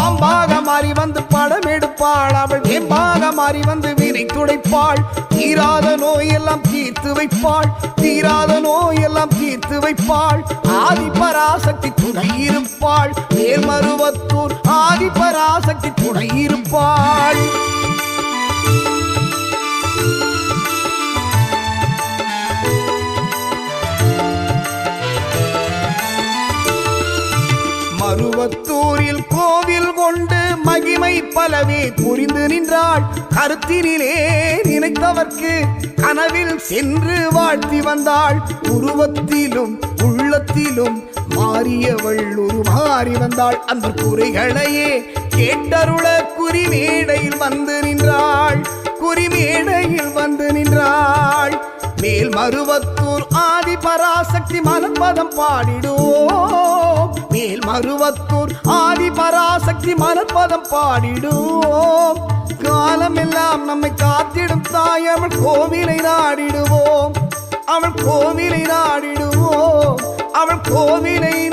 பாம்பாக மாறி வந்து படம் எடுப்பாள். அவள் வேம்பாக மாறி வந்து வினை துடைப்பாள். தீராத நோயெல்லாம் தீர்த்து வைப்பாள். தீராத நோயெல்லாம் தீர்த்து வைப்பாள். ஆதி பராசக்தி துணை இருப்பாள். மேல்மருவத்தூர் ஆதி பராசக்தி துணை இருப்பாள். மருவத்தூரில் கோவில் கொண்டு மகிமை பலவே புரிந்து நின்றாள். கருத்தினிலே நினைத்தவர்க்கு கனவில் சென்று வாழ்த்தி வந்தாள். உருவத்திலும் உள்ளத்திலும் மாறியவள் உருமாறி வந்தாள். அந்த குறைகளையே கேட்டருள குறிமேடையில் வந்து நின்றாள். குறிமேடையில் வந்து நின்றாள். மேல் மருவத்தூர் ஆதி பராசக்தி மலர்பதம் பாடிடுவோம். மேல் மருவத்தூர் ஆதி பராசக்தி மலர்பதம் பாடிடுவோம். காலமெல்லாம் நம்மை காத்திடும் தாய் அவள் கோவிலை நாடிடுவோம். அவள் கோவிலை நாடிடுவோம். அவள் கோவிலை